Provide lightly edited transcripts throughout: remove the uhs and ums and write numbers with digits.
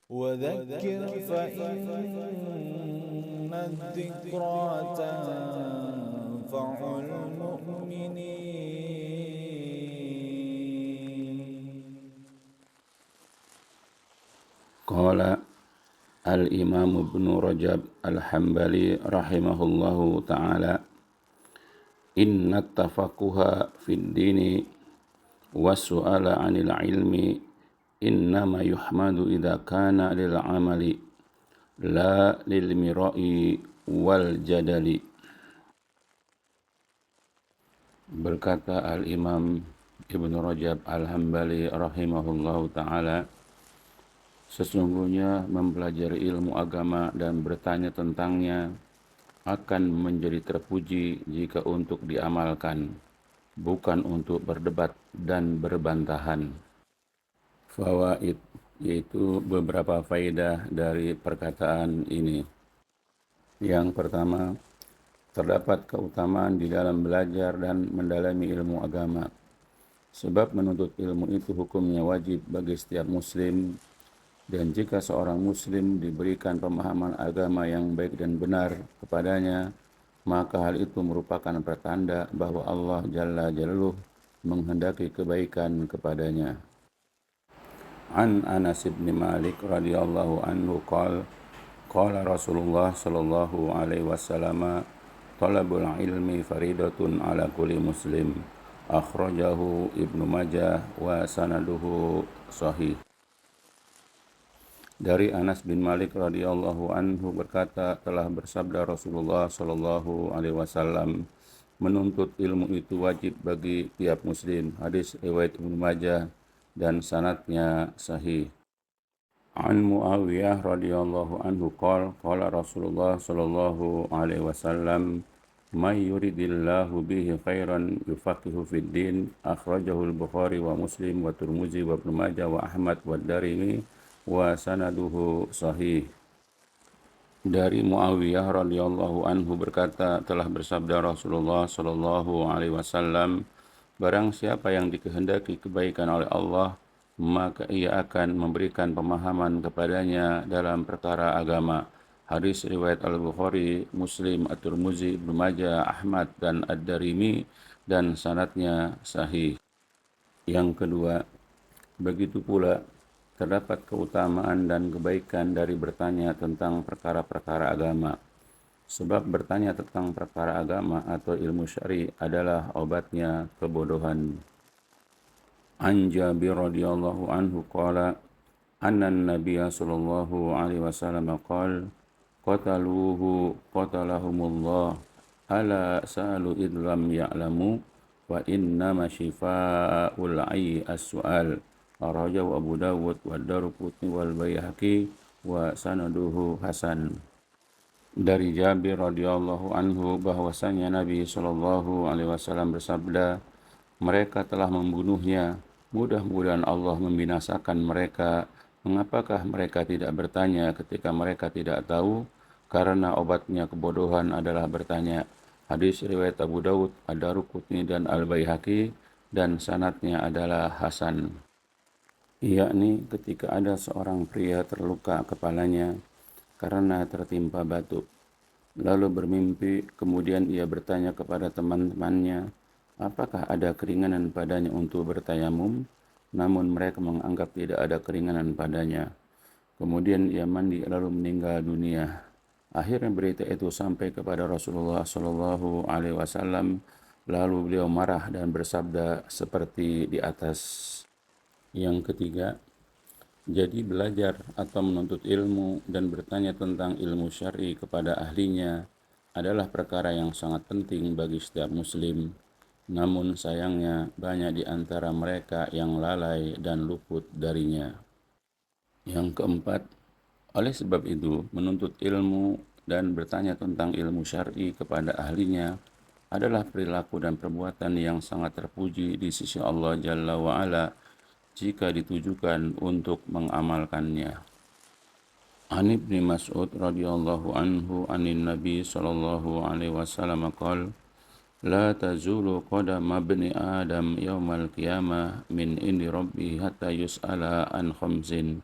وذكر فإن الذكرى تنفع المؤمنين. قال الإمام ابن رجب الحنبلي رحمه الله تعالى: إن التفقه في الدين والسؤال عن العلم إنما يحمد إذا كان للعمل لا للمراء والجدل. Berkata Al-Imam Ibn Rajab Al-Hambali rahimahullahu ta'ala, sesungguhnya mempelajari ilmu agama dan bertanya tentangnya akan menjadi terpuji jika untuk diamalkan, bukan untuk berdebat dan berbantahan. Fawaid, yaitu beberapa faedah dari perkataan ini. Yang pertama, terdapat keutamaan di dalam belajar dan mendalami ilmu agama. Sebab menuntut ilmu itu hukumnya wajib bagi setiap muslim, dan jika seorang muslim diberikan pemahaman agama yang baik dan benar kepadanya, maka hal itu merupakan pertanda bahwa Allah Jalla Jalaluhu menghendaki kebaikan kepadanya. An Anas bin Malik radhiyallahu anhu qala Rasulullah sallallahu alaihi wasallam, talabul ilmi faridatun ala kulli muslim, akhrajahu Ibnu Majah wa sanaduhu sahih. Dari Anas bin Malik radhiyallahu anhu berkata, telah bersabda Rasulullah sallallahu alaihi wasallam, menuntut ilmu itu wajib bagi tiap muslim. Hadis riwayat Ibnu Majah dan sanadnya sahih. An Muawiyah radhiyallahu anhu qala Rasulullah sallallahu alaihi wasallam, may yuridillahu bihi khairan yufaqihu fid din, akhrajahu al-Bukhari wa Muslim wa Tirmidzi wa Ibnu Majah wa Ahmad wa Darimi wa sanaduhu sahih. Dari Muawiyah radhiyallahu anhu berkata, telah bersabda Rasulullah sallallahu alaihi wasallam, barang siapa yang dikehendaki kebaikan oleh Allah, maka ia akan memberikan pemahaman kepadanya dalam perkara agama. Hadis riwayat Al-Bukhari, Muslim, At-Tirmidzi, Ibnu Majah, Ahmad dan Ad-Darimi dan sanadnya sahih. Yang kedua, begitu pula terdapat keutamaan dan kebaikan dari bertanya tentang perkara-perkara agama. Sebab bertanya tentang perkara agama atau ilmu syar'i adalah obatnya kebodohan. An Jabir radhiyallahu anhu qala anna an-nabiy sallallahu alaihi wasallam qala qataluhu qatalahumullah ala sa'alu idlam ya'lamu wa innama shifaa'ul 'ayyi as-su'al, rawahu Abu Dawud wa Daruqutni wal Baihaqi wa sanaduhu hasan. Dari Jabir radhiyallahu anhu bahwasanya Nabi sallallahu alaihi wasallam bersabda, mereka telah membunuhnya, mudah-mudahan Allah membinasakan mereka. Mengapakah mereka tidak bertanya ketika mereka tidak tahu? Karena obatnya kebodohan adalah bertanya. Hadis riwayat Abu Dawud, Ad-Daruqutni dan Al-Baihaqi dan sanadnya adalah hasan. Yakni ketika ada seorang pria terluka kepalanya karena tertimpa batu, lalu bermimpi, kemudian ia bertanya kepada teman-temannya, apakah ada keringanan padanya untuk bertayamum? Namun mereka menganggap tidak ada keringanan padanya. Kemudian ia mandi lalu meninggal dunia. Akhirnya berita itu sampai kepada Rasulullah sallallahu alaihi wasallam. Lalu beliau marah dan bersabda seperti di atas. Yang ketiga, jadi belajar atau menuntut ilmu dan bertanya tentang ilmu syar'i kepada ahlinya adalah perkara yang sangat penting bagi setiap muslim. Namun sayangnya banyak di antara mereka yang lalai dan luput darinya. Yang keempat, oleh sebab itu menuntut ilmu dan bertanya tentang ilmu syar'i kepada ahlinya adalah perilaku dan perbuatan yang sangat terpuji di sisi Allah Jalla wa'ala jika ditujukan untuk mengamalkannya. An Ibnu Mas'ud radhiyallahu anhu anin Nabi sallallahu alaihi wasallam qala la tazulu qadama ibni Adam yaumal qiyamah min indi rabbih hatta yus'ala an khamsin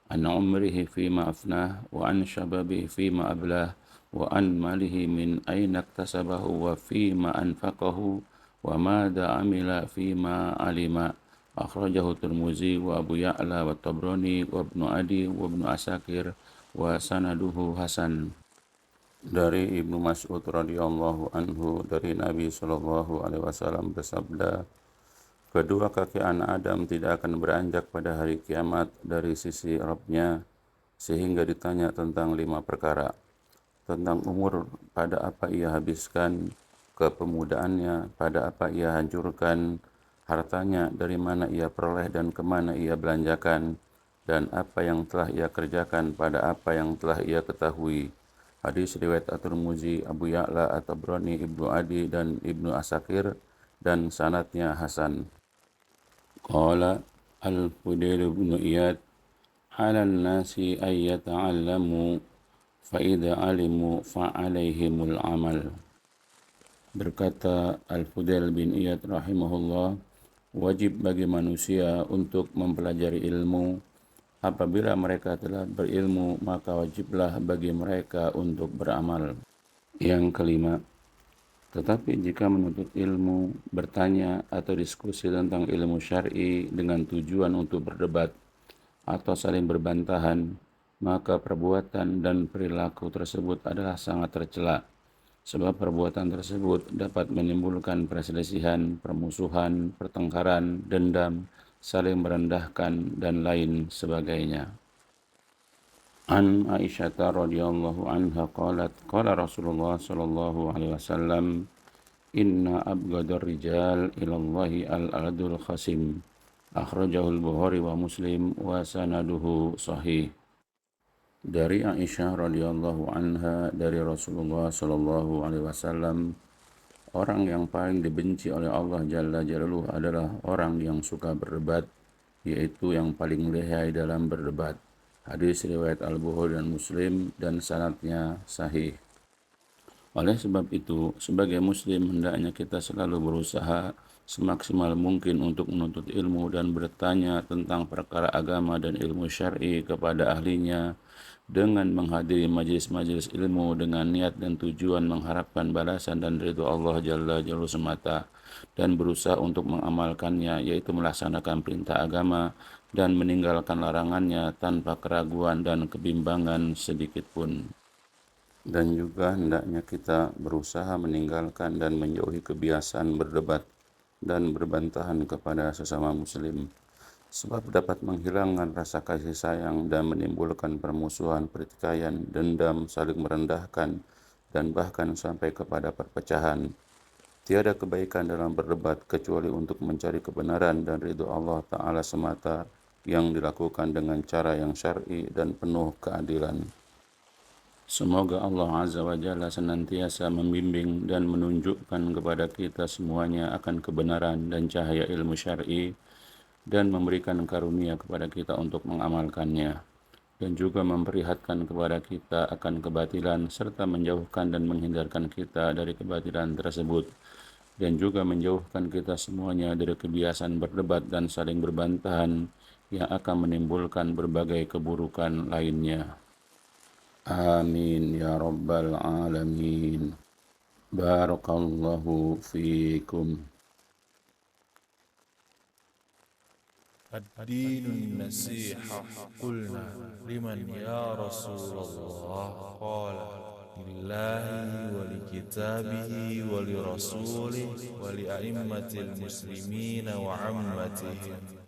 عن عمره فيما أفناه وعن شبابه فيما أبلاه وعن ماله من أين اكتسبه وفيما أنفقه وماذا عمل فيما علم. أخرجه الترمذي وأبو يعلى والطبراني وابن عدي وابن عساكر وسنده حسن. Dari Ibnu Mas'ud radhiyallahu anhu dari Nabi sallallahu alaihi wasallam bersabda, kedua kaki anak Adam tidak akan beranjak pada hari kiamat dari sisi Rabb-nya sehingga ditanya tentang 5 perkara. Tentang umur, pada apa ia habiskan, kepemudaannya, pada apa ia hancurkan, hartanya, dari mana ia peroleh dan kemana ia belanjakan, dan apa yang telah ia kerjakan pada apa yang telah ia ketahui. Hadis riwayat At-Tirmidzi, Abu Ya'la, At-Tabrani, Ibnu Adi dan Ibnu Asakir, dan sanadnya hasan. Qala Al-Fudail bin Iyad, 'ala an-nasi ay yata'allamu fa idza 'alimu fa 'alaihimul 'amal. Berkata Al-Fudail bin Iyad rahimahullah, wajib bagi manusia untuk mempelajari ilmu. Apabila mereka telah berilmu, maka wajiblah bagi mereka untuk beramal. Yang kelima, tetapi jika menuntut ilmu, bertanya atau diskusi tentang ilmu syar'i dengan tujuan untuk berdebat atau saling berbantahan, maka perbuatan dan perilaku tersebut adalah sangat tercela. Sebab perbuatan tersebut dapat menimbulkan perselisihan, permusuhan, pertengkaran, dendam, saling merendahkan, dan lain sebagainya. An Aisyah radhiyallahu anha qalat, qala Rasulullah sallallahu alaihi wasallam, inna abghadar rijal ilallahi al-adul khasim. Akhrajahu al-Bukhari wa Muslim wa sanaduhu sahih. Dari Aisyah radhiyallahu anha dari Rasulullah sallallahu alaihi wasallam, orang yang paling dibenci oleh Allah Jalla Jalaluhu adalah orang yang suka berdebat, yaitu yang paling lihai dalam berdebat. Hadis riwayat Al-Bukhari dan Muslim dan sanadnya sahih. Oleh sebab itu, sebagai muslim hendaknya kita selalu berusaha semaksimal mungkin untuk menuntut ilmu dan bertanya tentang perkara agama dan ilmu syar'i kepada ahlinya, dengan menghadiri majelis-majelis ilmu dengan niat dan tujuan mengharapkan balasan dan ridha Allah Jalla Jalaluhu semata, dan berusaha untuk mengamalkannya, yaitu melaksanakan perintah agama dan meninggalkan larangannya tanpa keraguan dan kebimbangan sedikit pun. Dan juga hendaknya kita berusaha meninggalkan dan menjauhi kebiasaan berdebat dan berbantahan kepada sesama muslim, sebab dapat menghilangkan rasa kasih sayang dan menimbulkan permusuhan, pertikaian, dendam, saling merendahkan, dan bahkan sampai kepada perpecahan. Tiada kebaikan dalam berdebat kecuali untuk mencari kebenaran dan ridho Allah Ta'ala semata, yang dilakukan dengan cara yang syar'i dan penuh keadilan. Semoga Allah Azza wa Jalla senantiasa membimbing dan menunjukkan kepada kita semuanya akan kebenaran dan cahaya ilmu syar'i, dan memberikan karunia kepada kita untuk mengamalkannya, dan juga memperlihatkan kepada kita akan kebatilan serta menjauhkan dan menghindarkan kita dari kebatilan tersebut, dan juga menjauhkan kita semuanya dari kebiasaan berdebat dan saling berbantahan yang akan menimbulkan berbagai keburukan lainnya. Amin ya rabbal alamin. Barakallahu fiikum. الدين النصيحة. قلنا لمن يا رسول الله؟ قال لله ولكتابه ولرسوله ولأئمة المسلمين وعمتهم.